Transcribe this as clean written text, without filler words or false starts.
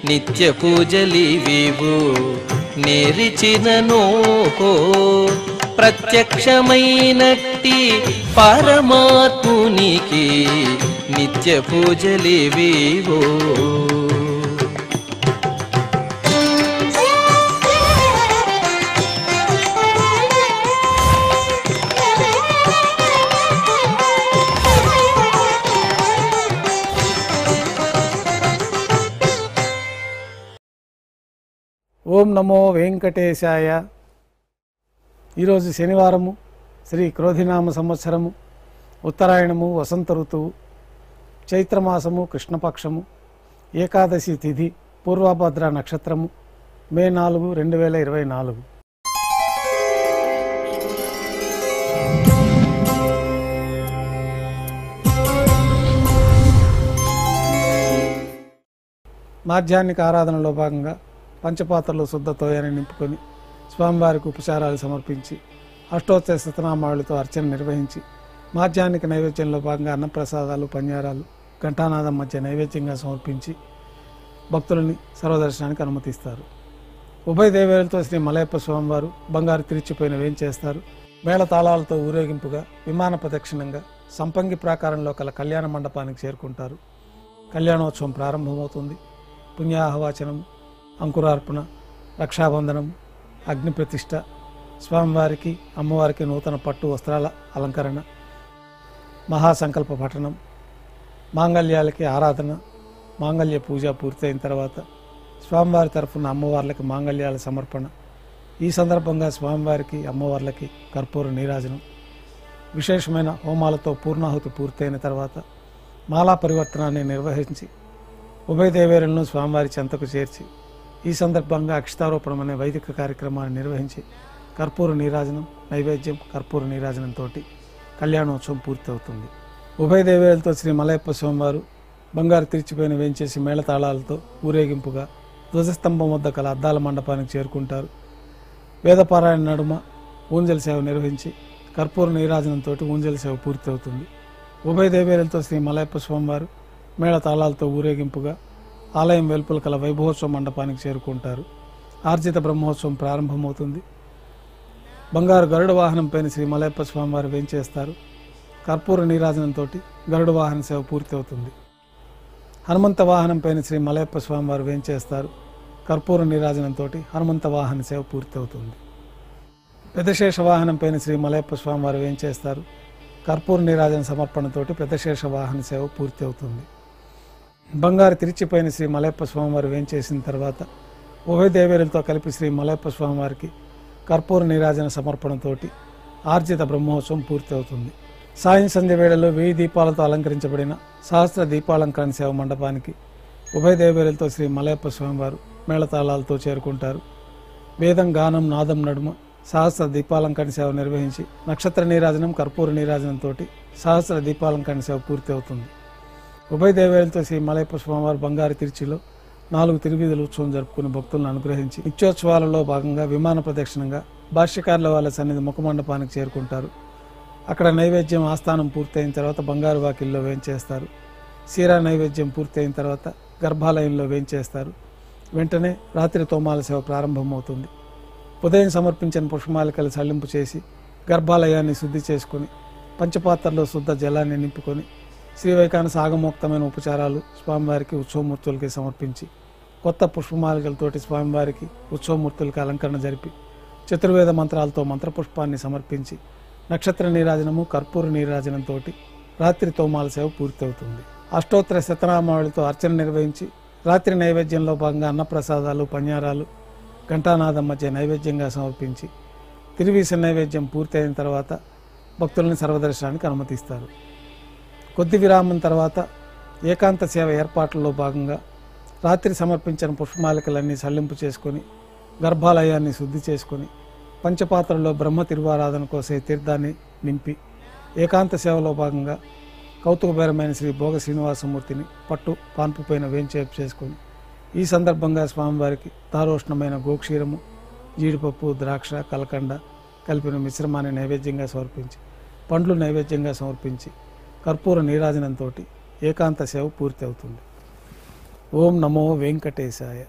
నిత్య పూజలివివు నేరిచినను ప్రత్యక్షమైనట్టి పరమాత్మునికి నిత్య పూజలివివు. ఓం నమో వెంకటేశాయ. ఈరోజు శనివారము, శ్రీ క్రోధినామ సంవత్సరము, ఉత్తరాయణము, వసంత ఋతువు, చైత్రమాసము, కృష్ణపక్షము, ఏకాదశి తిథి, పూర్వభద్ర నక్షత్రము, మే 4, 2024. మాధ్యాహ్నిక ఆరాధనలో భాగంగా పంచపాత్రలు శుద్ధ తోయాన్ని నింపుకొని స్వామివారికి ఉపచారాలు సమర్పించి అష్టోత్తర శతనామావళితో అర్చన నిర్వహించి మాధ్యాహ్నిక నైవేద్యంలో భాగంగా అన్నప్రసాదాలు, పంజారాలు ఘంటానాదం మధ్య నైవేద్యంగా సమర్పించి భక్తులని సర్వదర్శనానికి అనుమతిస్తారు. ఉభయ దేవేలతో శ్రీ మలయప్ప స్వామివారు బంగారు తిరిచిపోయిన వేంచేస్తారు. మేళ తాళాలతో ఊరేగింపుగా విమాన ప్రదక్షిణంగా సంపంగి ప్రాకారంలో కల కళ్యాణ మండపానికి చేరుకుంటారు. కళ్యాణోత్సవం ప్రారంభమవుతుంది. పుణ్యాహవాచనం, అంకురార్పణ, రక్షాబంధనం, అగ్నిప్రతిష్ఠ, స్వామివారికి అమ్మవారికి నూతన పట్టు వస్త్రాల అలంకరణ, మహాసంకల్ప పఠనం, మాంగళ్యాలకి ఆరాధన, మాంగళ్య పూజ పూర్తయిన తర్వాత స్వామివారి తరఫున అమ్మవార్లకి మాంగళ్యాల సమర్పణ. ఈ సందర్భంగా స్వామివారికి అమ్మవార్లకి కర్పూర నీరాజనం, విశేషమైన హోమాలతో పూర్ణాహుతి పూర్తయిన తర్వాత మాలా పరివర్తనాన్ని నిర్వహించి ఉభయ దేవేరులను స్వామివారి చెంతకు చేర్చి ఈ సందర్భంగా అక్షతారోపణం అనే వైదిక కార్యక్రమాన్ని నిర్వహించి కర్పూర నీరాజనం, నైవేద్యం, కర్పూర నీరాజనంతో కళ్యాణోత్సవం పూర్తవుతుంది. ఉభయ దేవేరులతో శ్రీ మలయప్ప స్వామివారు బంగారు తిరిచిపోయిన వేంచేసి మేళతాళాలతో ఊరేగింపుగా ధ్వజస్తంభం వద్ద కల అద్దాల మండపానికి చేరుకుంటారు. వేదపారాయణ నడుమ ఊంజల్ సేవ నిర్వహించి కర్పూర నీరాజనంతో ఊంజల్ సేవ పూర్తవుతుంది. ఉభయ దేవేరులతో శ్రీ మలయప్ప స్వామివారు మేళతాళాలతో ఊరేగింపుగా ఆలయం వెలుపల కల వైభవోత్సవ మండపానికి చేరుకుంటారు. ఆర్జిత బ్రహ్మోత్సవం ప్రారంభమవుతుంది. బంగారు గరుడ వాహనం పైన శ్రీ మలయప్ప స్వామివారు వేంచేస్తారు. కర్పూర నీరాజనంతో గరుడ వాహన సేవ పూర్తి అవుతుంది. హనుమంత వాహనం పైన శ్రీ మలయప్ప స్వామివారు వేంచేస్తారు. కర్పూర నీరాజనంతో హనుమంత వాహన సేవ పూర్తి అవుతుంది. పెద్దశేష వాహనం పైన శ్రీ మలయప్ప స్వామివారు వేంచేస్తారు. కర్పూర నీరాజన సమర్పణతోటి పెద్దశేష వాహన సేవ పూర్తి అవుతుంది. బంగారు తిరిచిపోయిన శ్రీ మలయప్ప స్వామివారు వేంచేసిన తర్వాత ఉభయ దేవేరులతో కలిపి శ్రీ మలయప్ప స్వామివారికి కర్పూర నీరాజన సమర్పణతోటి ఆర్జిత బ్రహ్మోత్సవం పూర్తి అవుతుంది. సాయం సంధ్య వేళలో 1000 దీపాలతో అలంకరించబడిన సహస్ర దీపాలంకరణ సేవ మండపానికి ఉభయ దేవేరులతో శ్రీ మలయప్ప స్వామివారు మేళతాళాలతో చేరుకుంటారు. వేదం, గానం, నాదం నడుమ సహస్ర దీపాలంకరణ సేవ నిర్వహించి నక్షత్ర నీరాజనం, కర్పూర నీరాజనంతో సహస్ర దీపాలంకరణ సేవ పూర్తి అవుతుంది. ఉభయ దేవేరులతో శ్రీ మలయప్ప స్వామివారు బంగారు తిరుచిలో 4 తిరువీధుల ఉత్సవం జరుపుకుని భక్తులను అనుగ్రహించి నిత్యోత్సవాలలో భాగంగా విమాన ప్రదక్షిణంగా భాష్యకారుల వాళ్ళ సన్నిధి ముఖమండపానికి చేరుకుంటారు. అక్కడ నైవేద్యం ఆస్థానం పూర్తయిన తర్వాత బంగారు వాకిల్లో వేంచేస్తారు. సీరా నైవేద్యం పూర్తయిన తర్వాత గర్భాలయంలో వేంచేస్తారు. వెంటనే రాత్రి తోమాల సేవ ప్రారంభమవుతుంది. ఉదయం సమర్పించిన పుష్పమాలికలు సల్లింపు చేసి గర్భాలయాన్ని శుద్ధి చేసుకుని పంచపాత్రలో శుద్ధ జలాన్ని నింపుకొని శ్రీవైకానస ఆగమోక్తమైన ఉపచారాలు స్వామివారికి ఉత్సవమూర్తులకి సమర్పించి కొత్త పుష్పమాలికలతోటి స్వామివారికి ఉత్సవమూర్తులకి అలంకరణ జరిపి చతుర్వేద మంత్రాలతో మంత్రపుష్పాన్ని సమర్పించి నక్షత్ర నీరాజనము, కర్పూర నీరాజనంతో రాత్రి తోమాల సేవ పూర్తవుతుంది. అష్టోత్తర శతనామావళితో అర్చన నిర్వహించి రాత్రి నైవేద్యంలో భాగంగా అన్నప్రసాదాలు, పంజారాలు ఘంటానాదం మధ్య నైవేద్యంగా సమర్పించి తిరువీస నైవేద్యం పూర్తయిన తర్వాత భక్తులను సర్వదర్శనానికి అనుమతిస్తారు. కొద్ది విరామం తర్వాత ఏకాంత సేవ ఏర్పాట్లలో భాగంగా రాత్రి సమర్పించిన పుష్పమాలికలన్నీ సల్లింపు చేసుకొని గర్భాలయాన్ని శుద్ధి చేసుకొని పంచపాత్రలో బ్రహ్మ తిరువారాధన కోసే తీర్థాన్ని నింపి ఏకాంత సేవలో భాగంగా కౌతుకబేరమైన శ్రీ భోగ శ్రీనివాసమూర్తిని పట్టు పాన్పు పైన వేంచేపు చేసుకొని ఈ సందర్భంగా స్వామివారికి దారోష్ణమైన గోక్షీరము, జీడిపప్పు, ద్రాక్ష, కలకండ కలిపిన మిశ్రమాన్ని నైవేద్యంగా సమర్పించి పండ్లు నైవేద్యంగా సమర్పించి కర్పూర నీరాజనంతో ఏకాంత సేవ పూర్తి అవుతుంది. ఓం నమో వెంకటేశాయ.